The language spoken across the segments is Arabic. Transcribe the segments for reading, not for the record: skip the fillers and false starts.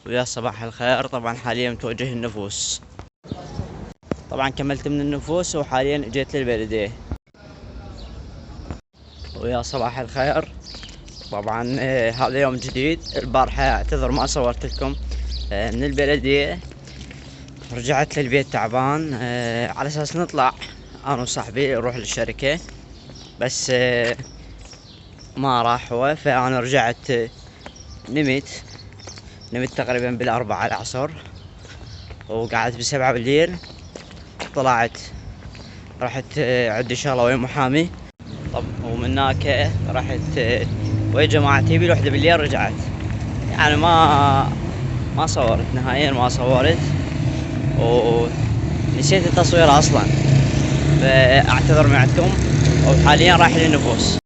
ويا صباح الخير. طبعا حاليا متوجه النفوس. طبعا كملت من النفوس وحاليا جيت للبلدية. ويا صباح الخير. طبعا هذا يوم جديد. البارحة اعتذر ما صورت لكم من البلدية. رجعت للبيت تعبان على اساس نطلع انا وصاحبي نروح للشركة، بس ما راح هو، فانا رجعت نمت تقريبا بالأربعة العصر، وقعدت بسبعة بالليل. طلعت رحت عندي شغلة ويا محامي. طب ومن هناك رحت ويا جماعتي بالوحدة بالليل. رجعت يعني ما صورت نهائيا، ما صورت ونسيت التصوير اصلا، فاعتذر من عندكم. وحاليا رايح للنفوس.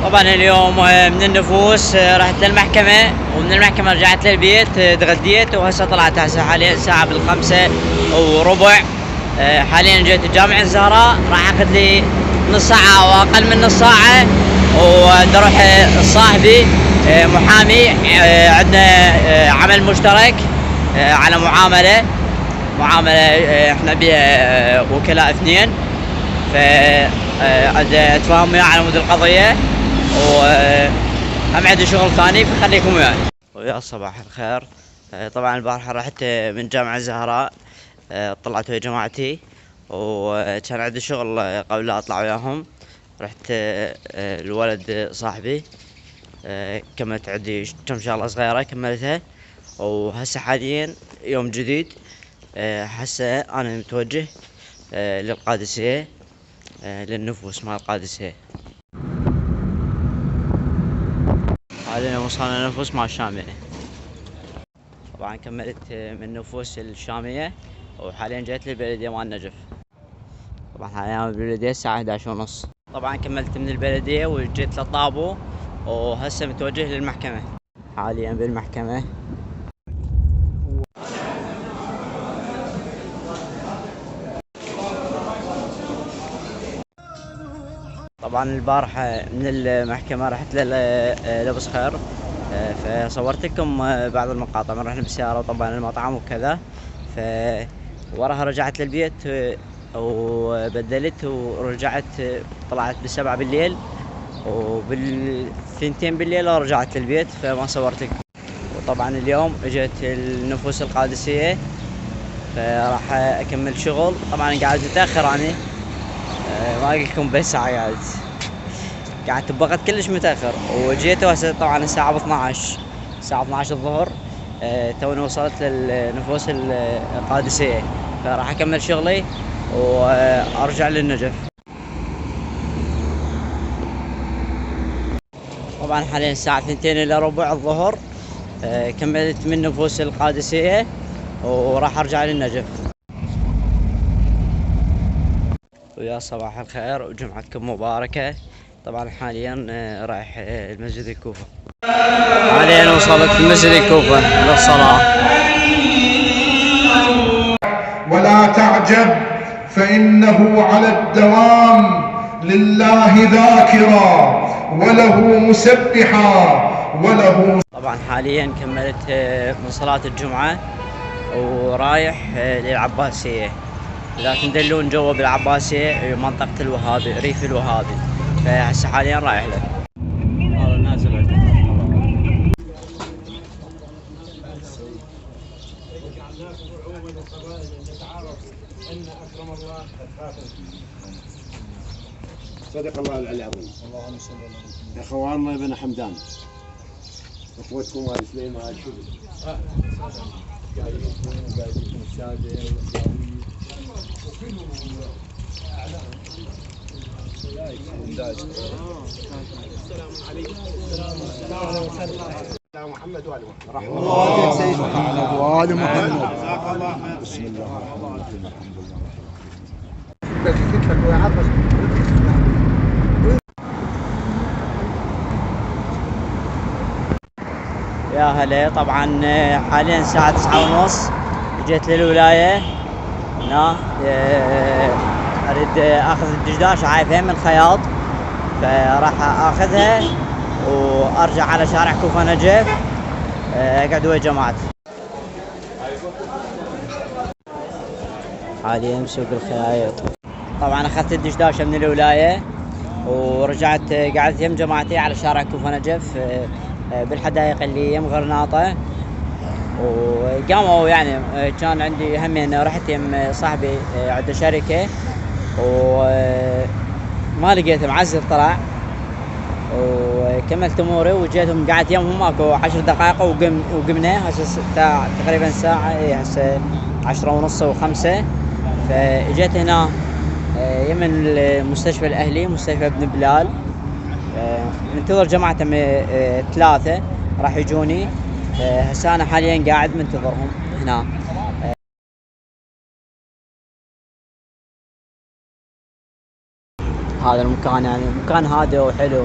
طبعا اليوم من النفوس رحت للمحكمة، ومن المحكمة رجعت للبيت تغديت، وهسه طلعت هسه حاليا الساعة 5:15. حاليا جيت الجامعة الزهراء، راح اخذ لي نص ساعة او اقل من نص ساعة، وبدي اروح صاحبي محامي. عندنا عمل مشترك على معاملة احنا بها وكلاء اثنين، اتفاهم وياه على مود القضية، وهم عندي شغل ثاني فخليكم وياي. ويا صباح الخير. طبعا البارحة رحت من جامعة الزهراء، طلعت ويا جماعتي، وكان عندي شغل قبل لا اطلع وياهم. رحت الولد صاحبي، كملت عندي كم شغلة صغيرة كملتها، وهسه حاليا يوم جديد. هسه انا متوجه للقادسية، للنفوس مال القادسية. حاليا وصلنا للنفوس مال الشامية. طبعا كملت من نفوس الشامية، وحاليا جيت للبلدية مال النجف. طبعا حاليا بالبلدية الساعة 11:30. طبعا كملت من البلدية وجيت للطابو، وهسه متوجه للمحكمة. حاليا بالمحكمة. طبعا البارحة من المحكمة رحت لابو صخير، فصورت لكم بعض المقاطع من رحنا بالسيارة، وطبعا المطعم وكذا. وراها رجعت للبيت وبدلت ورجعت، طلعت ب7 بالليل، وبال2 بالليل رجعت للبيت، فما صورت لكم. وطبعا اليوم اجت النفوس القادسية، فراح اكمل شغل. طبعا قاعد متأخر اني، ما اقولكم بساعة قعدت بوقت كلش متأخر، وجيت هسه طبعا الساعة 12 الظهر. توني وصلت للنفوس القادسية، فراح اكمل شغلي وارجع للنجف. طبعا حاليا الساعة 2:15 الظهر. كملت من نفوس القادسية وراح ارجع للنجف. ويا صباح الخير وجمعتكم مباركة. طبعا حاليا رايح المسجد الكوفة. حاليا وصلت المسجد الكوفة للصلاة. ولا تعجب فإنه على الدوام لله ذاكرا وله مسبحا وله. طبعا حاليا كملت من صلاة الجمعة ورايح للعباسية، لكن دلون جوا بالعباسية منطقة الوهابي، ريف الوهابي، فهسه حاليا رايح له. هذا نازل صدق الله العلي العظيم. اللهم صل على محمد. يا اخواننا بن حمدان، اخوتكم ال سليم هاي الشغل قاعدين الساده السلام عليكم. محمد وآل محمد. رحمة الله سيدنا وآل محمد. بسم الله الرحمن الرحيم. الحمد لله. يا هلا. طبعا حاليا الساعة 9:30. جيت للولاية هنا، اريد اخذ الدشداش عايفين من الخياط، فراح اخذها وارجع على شارع كوفة نجف، اقعد ويا جماعتي. حاليا سوق الخيايط. طبعا اخذت الدشداشة من الولاية ورجعت قعدت يم جماعتي على شارع كوفة نجف بالحدائق اللي يم غرناطة. وقاموا يعني كان عندي همين رحت يم صاحبي عنده شركة وما لقيته معزل طلع، وكملت اموري وجيتهم قعدت يمهم ماكو 10 دقائق وقمنا هسه تقريبا ساعة هسه 10:30 و5. فاجيت هنا يمن المستشفى الاهلي مستشفى ابن بلال، منتظر جماعة 3 راح يجوني. هسه انا حاليا قاعد منتظرهم هنا. هذا المكان يعني مكان هادئ وحلو.